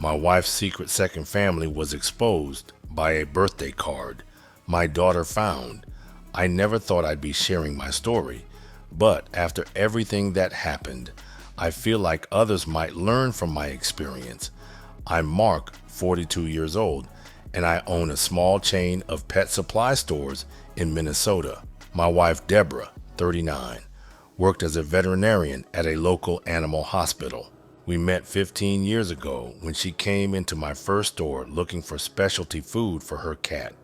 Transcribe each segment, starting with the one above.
My wife's secret second family was exposed by a birthday card my daughter found. I never thought I'd be sharing my story, but after everything that happened, I feel like others might learn from my experience. I'm Mark, 42 years old, and I own a small chain of pet supply stores in Minnesota. My wife, Deborah, 39, worked as a veterinarian at a local animal hospital. We met 15 years ago when she came into my first store looking for specialty food for her cat.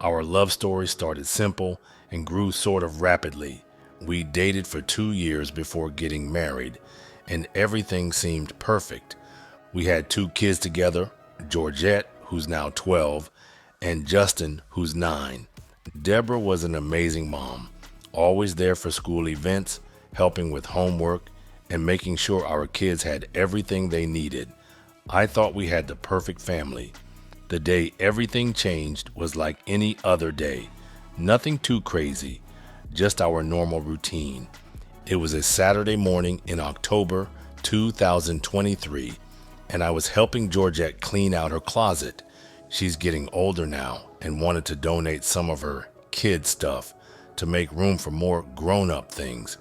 Our love story started simple and grew sort of rapidly. We dated for 2 years before getting married, and everything seemed perfect. We had 2 kids together, Georgette, who's now 12, and Justin, who's 9. Deborah was an amazing mom, always there for school events, helping with homework, and making sure our kids had everything they needed. I thought we had the perfect family. The day everything changed was like any other day. Nothing too crazy, just our normal routine. It was a Saturday morning in October 2023, and I was helping Georgette clean out her closet. She's getting older now and wanted to donate some of her kid stuff to make room for more grown-up things.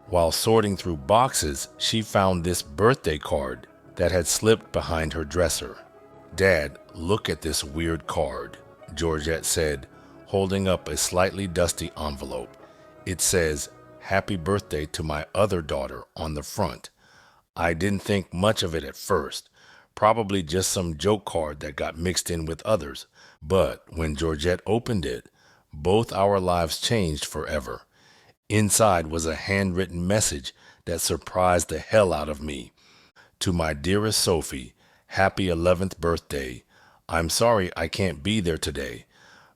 While sorting through boxes, she found this birthday card that had slipped behind her dresser. "Dad, look at this weird card," Georgette said, holding up a slightly dusty envelope. It says, "Happy birthday to my other daughter" on the front. I didn't think much of it at first, probably just some joke card that got mixed in with others. But when Georgette opened it, both our lives changed forever. Inside was a handwritten message that surprised the hell out of me. "To my dearest Sophie, happy 11th birthday. I'm sorry I can't be there today,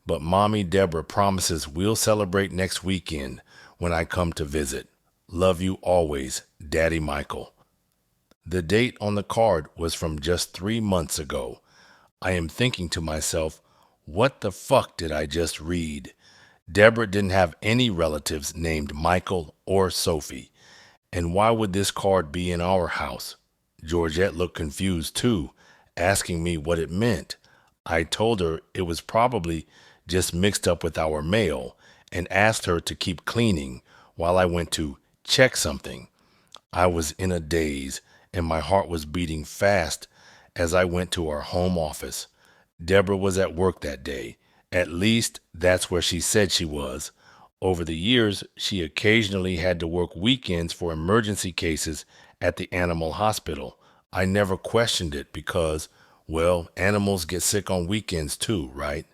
but Mommy Deborah promises we'll celebrate next weekend when I come to visit. Love you always, Daddy Michael." The date on the card was from just 3 months ago. I am thinking to myself, what the fuck did I just read? Deborah didn't have any relatives named Michael or Sophie. And why would this card be in our house? Georgette looked confused too, asking me what it meant. I told her it was probably just mixed up with our mail and asked her to keep cleaning while I went to check something. I was in a daze and my heart was beating fast as I went to our home office. Deborah was at work that day. At least that's where she said she was. Over the years, she occasionally had to work weekends for emergency cases at the animal hospital. I never questioned it because, well, animals get sick on weekends too, right?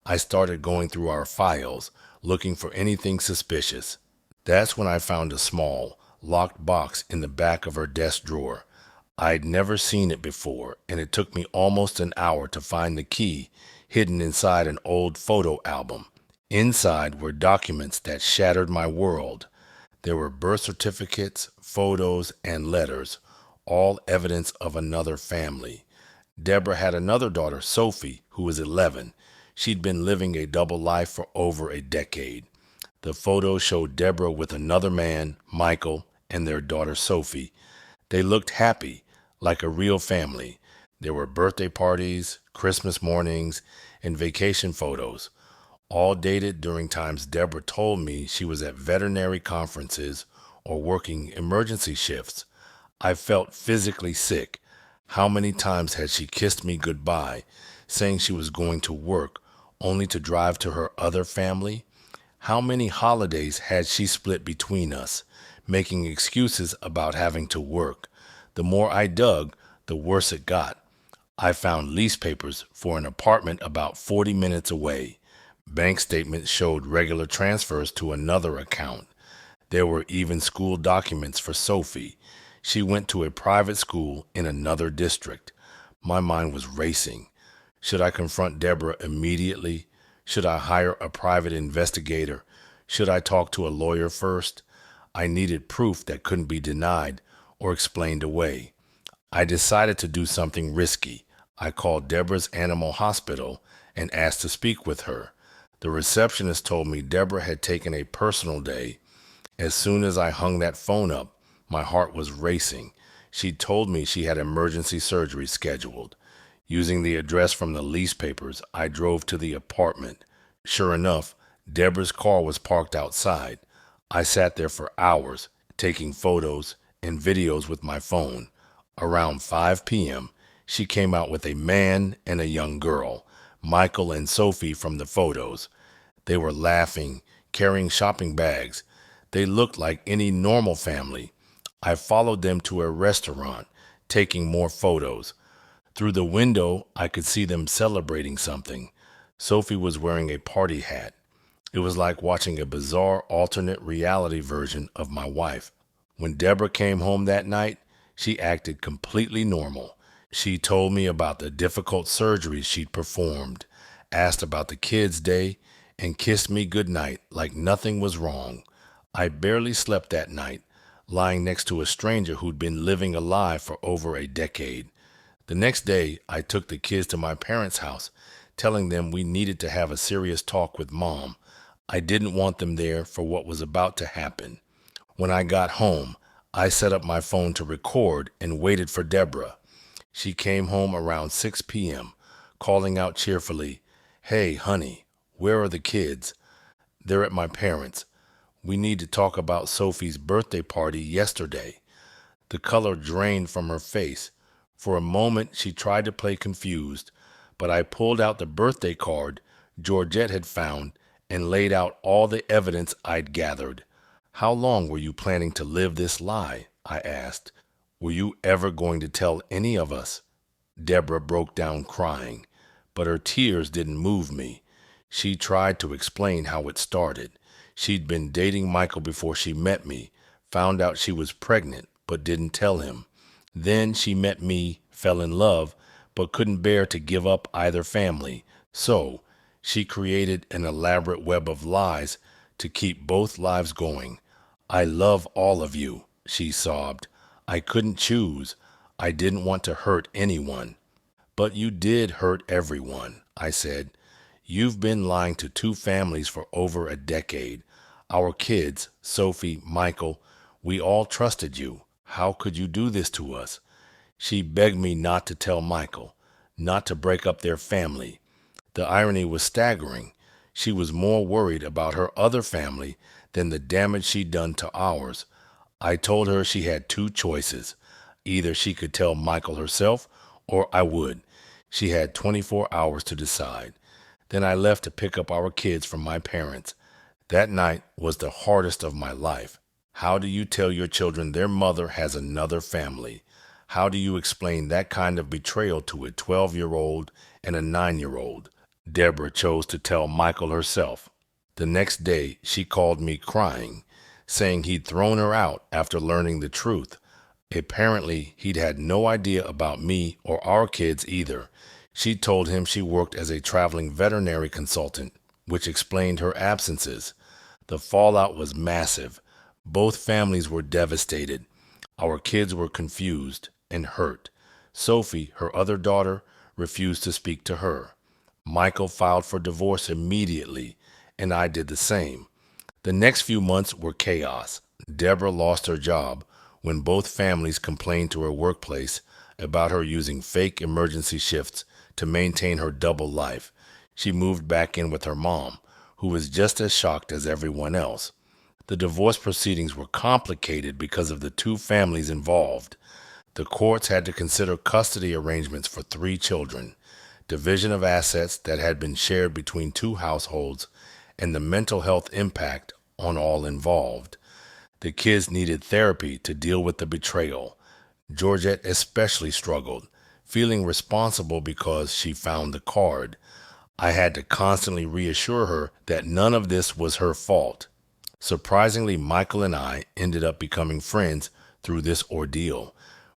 I started going through our files, looking for anything suspicious. That's when I found a small, locked box in the back of her desk drawer. I'd never seen it before, and it took me almost an hour to find the key hidden inside an old photo album. Inside were documents that shattered my world. There were birth certificates, photos, and letters, all evidence of another family. Deborah had another daughter, Sophie, who was 11. She'd been living a double life for over a decade. The photos showed Deborah with another man, Michael, and their daughter, Sophie. They looked happy, like a real family. There were birthday parties, Christmas mornings, and vacation photos, all dated during times Deborah told me she was at veterinary conferences or working emergency shifts. I felt physically sick. How many times had she kissed me goodbye, saying she was going to work, only to drive to her other family? How many holidays had she split between us, making excuses about having to work? The more I dug, the worse it got. I found lease papers for an apartment about 40 minutes away. Bank statements showed regular transfers to another account. There were even school documents for Sophie. She went to a private school in another district. My mind was racing. Should I confront Deborah immediately? Should I hire a private investigator? Should I talk to a lawyer first? I needed proof that couldn't be denied or explained away. I decided to do something risky. I called Deborah's animal hospital and asked to speak with her. The receptionist told me Deborah had taken a personal day. As soon as I hung that phone up, my heart was racing. She told me she had emergency surgery scheduled. Using the address from the lease papers, I drove to the apartment. Sure enough, Deborah's car was parked outside. I sat there for hours, taking photos and videos with my phone. Around 5 p.m., she came out with a man and a young girl, Michael and Sophie from the photos. They were laughing, carrying shopping bags. They looked like any normal family. I followed them to a restaurant, taking more photos. Through the window, I could see them celebrating something. Sophie was wearing a party hat. It was like watching a bizarre alternate reality version of my wife. When Deborah came home that night, she acted completely normal. She told me about the difficult surgeries she'd performed, asked about the kids' day, and kissed me goodnight like nothing was wrong. I barely slept that night, lying next to a stranger who'd been living a lie for over a decade. The next day, I took the kids to my parents' house, telling them we needed to have a serious talk with Mom. I didn't want them there for what was about to happen. When I got home, I set up my phone to record and waited for Deborah. She came home around 6 p.m., calling out cheerfully, "Hey, honey, where are the kids?" "They're at my parents'. We need to talk about Sophie's birthday party yesterday." The color drained from her face. For a moment, she tried to play confused, but I pulled out the birthday card Georgette had found and laid out all the evidence I'd gathered. "How long were you planning to live this lie?" I asked. "Were you ever going to tell any of us?" Deborah broke down crying, but her tears didn't move me. She tried to explain how it started. She'd been dating Michael before she met me, found out she was pregnant, but didn't tell him. Then she met me, fell in love, but couldn't bear to give up either family. So she created an elaborate web of lies to keep both lives going. "I love all of you," she sobbed. "I couldn't choose. I didn't want to hurt anyone." "But you did hurt everyone," I said. "You've been lying to two families for over a decade. Our kids, Sophie, Michael, we all trusted you. How could you do this to us?" She begged me not to tell Michael, not to break up their family. The irony was staggering. She was more worried about her other family than the damage she'd done to ours. I told her she had two choices. Either she could tell Michael herself, or I would. She had 24 hours to decide. Then I left to pick up our kids from my parents. That night was the hardest of my life. How do you tell your children their mother has another family? How do you explain that kind of betrayal to a 12-year-old and a 9-year-old? Deborah chose to tell Michael herself. The next day, she called me crying, saying he'd thrown her out after learning the truth. Apparently, he'd had no idea about me or our kids either. She told him she worked as a traveling veterinary consultant, which explained her absences. The fallout was massive. Both families were devastated. Our kids were confused and hurt. Sophie, her other daughter, refused to speak to her. Michael filed for divorce immediately, and I did the same. The next few months were chaos. Deborah lost her job when both families complained to her workplace about her using fake emergency shifts to maintain her double life. She moved back in with her mom, who was just as shocked as everyone else. The divorce proceedings were complicated because of the two families involved. The courts had to consider custody arrangements for 3 children, division of assets that had been shared between 2 households, and the mental health impact on all involved. The kids needed therapy to deal with the betrayal. Georgette especially struggled, feeling responsible because she found the card. I had to constantly reassure her that none of this was her fault. Surprisingly, Michael and I ended up becoming friends through this ordeal.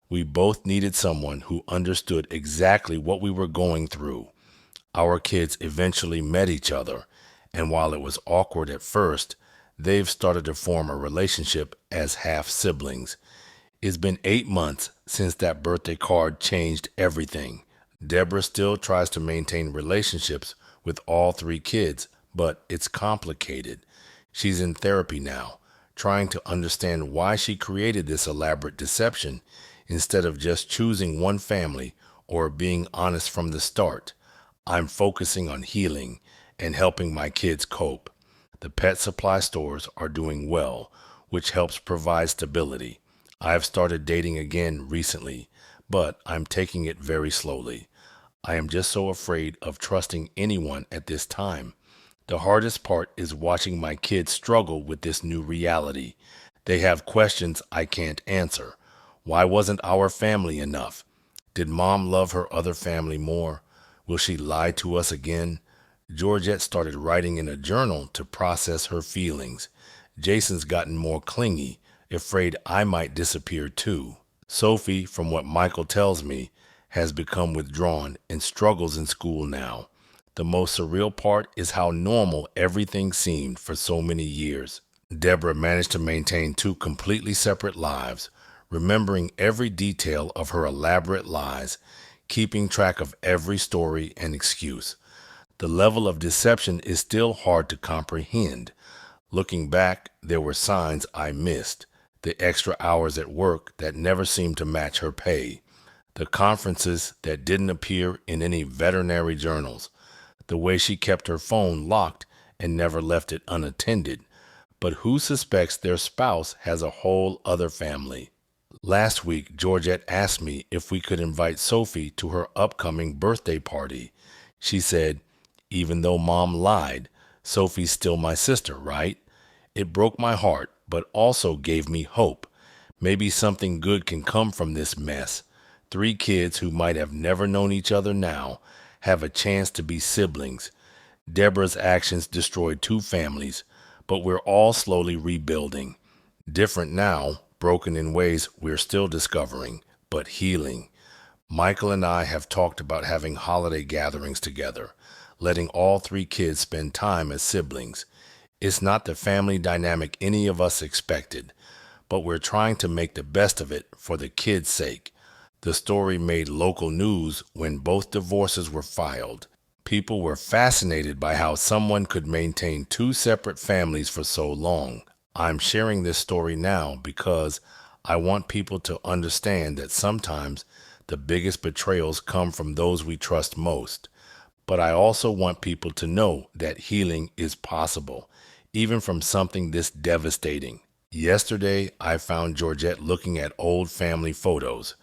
We both needed someone who understood exactly what we were going through. Our kids eventually met each other, and while it was awkward at first, they've started to form a relationship as half-siblings. It's been 8 months since that birthday card changed everything. Deborah still tries to maintain relationships with all 3 kids, but it's complicated. She's in therapy now, trying to understand why she created this elaborate deception instead of just choosing one family or being honest from the start. I'm focusing on healing and helping my kids cope. The pet supply stores are doing well, which helps provide stability. I've started dating again recently, but I'm taking it very slowly. I am just so afraid of trusting anyone at this time. The hardest part is watching my kids struggle with this new reality. They have questions I can't answer. Why wasn't our family enough? Did mom love her other family more? Will she lie to us again? Georgette started writing in a journal to process her feelings. Jason's gotten more clingy, afraid I might disappear too. Sophie, from what Michael tells me, has become withdrawn and struggles in school now. The most surreal part is how normal everything seemed for so many years. Deborah managed to maintain two completely separate lives, remembering every detail of her elaborate lies, keeping track of every story and excuse. The level of deception is still hard to comprehend. Looking back, there were signs I missed. The extra hours at work that never seemed to match her pay. The conferences that didn't appear in any veterinary journals. The way she kept her phone locked and never left it unattended. But who suspects their spouse has a whole other family? Last week, Georgette asked me if we could invite Sophie to her upcoming birthday party. She said, "Even though mom lied, Sophie's still my sister, right?" It broke my heart, but also gave me hope. Maybe something good can come from this mess. 3 kids who might have never known each other now have a chance to be siblings. Deborah's actions destroyed 2 families, but we're all slowly rebuilding. Different now, broken in ways we're still discovering, but healing. Michael and I have talked about having holiday gatherings together, letting all 3 kids spend time as siblings. It's not the family dynamic any of us expected, but we're trying to make the best of it for the kids' sake. The story made local news when both divorces were filed. People were fascinated by how someone could maintain 2 separate families for so long. I'm sharing this story now because I want people to understand that sometimes the biggest betrayals come from those we trust most. But I also want people to know that healing is possible, even from something this devastating. Yesterday, I found Georgette looking at old family photos.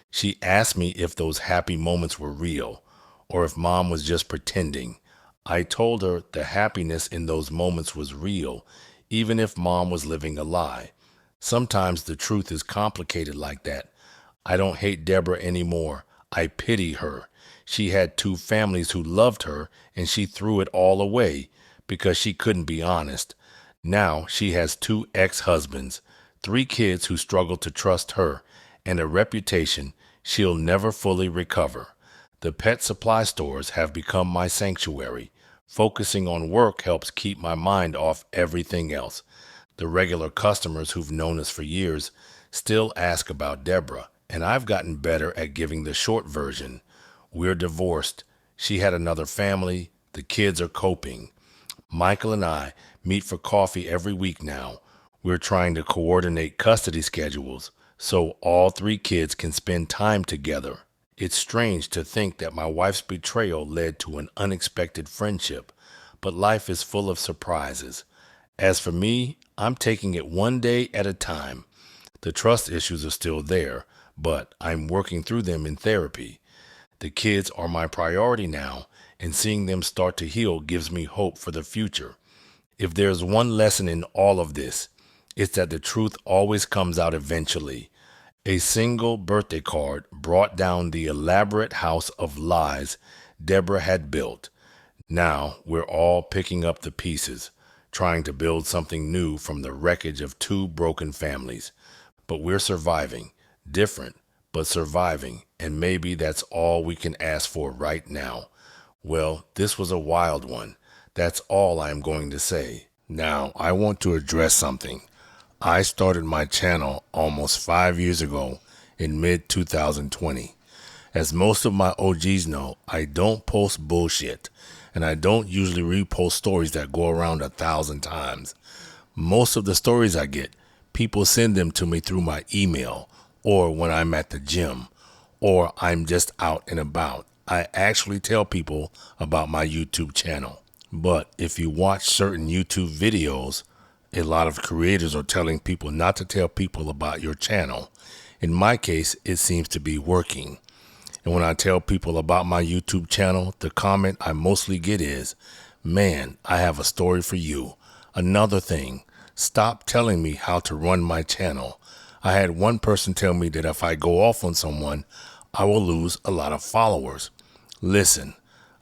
She asked me if those happy moments were real, or if mom was just pretending. I told her the happiness in those moments was real, even if mom was living a lie. Sometimes the truth is complicated like that. I don't hate Deborah anymore. I pity her. She had 2 families who loved her, and she threw it all away because she couldn't be honest. Now she has 2 ex-husbands, 3 kids who struggle to trust her, and a reputation she'll never fully recover. The pet supply stores have become my sanctuary. Focusing on work helps keep my mind off everything else. The regular customers who've known us for years still ask about Deborah, and I've gotten better at giving the short version. We're divorced. She had another family. The kids are coping. Michael and I meet for coffee every week now. We're trying to coordinate custody schedules so all 3 kids can spend time together. It's strange to think that my wife's betrayal led to an unexpected friendship, but life is full of surprises. As for me, I'm taking it one day at a time. The trust issues are still there, but I'm working through them in therapy. The kids are my priority now, and seeing them start to heal gives me hope for the future. If there's one lesson in all of this, it's that the truth always comes out eventually. A single birthday card brought down the elaborate house of lies Deborah had built. Now we're all picking up the pieces, trying to build something new from the wreckage of 2 broken families. But we're surviving, different, but surviving, and maybe that's all we can ask for right now. Well, this was a wild one. That's all I'm going to say. Now, I want to address something. I started my channel almost 5 years ago in mid-2020. As most of my OGs know, I don't post bullshit, and I don't usually repost stories that go around 1,000 times. Most of the stories I get, people send them to me through my email or when I'm at the gym, or I'm just out and about. I actually tell people about my YouTube channel. But if you watch certain YouTube videos, a lot of creators are telling people not to tell people about your channel. In my case, it seems to be working. And when I tell people about my YouTube channel, the comment I mostly get is, "Man, I have a story for you." Another thing, stop telling me how to run my channel. I had one person tell me that if I go off on someone, I will lose a lot of followers. Listen,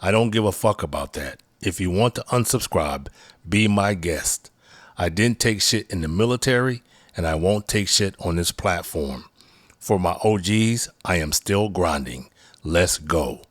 I don't give a fuck about that. If you want to unsubscribe, be my guest. I didn't take shit in the military, and I won't take shit on this platform. For my OGs, I am still grinding. Let's go.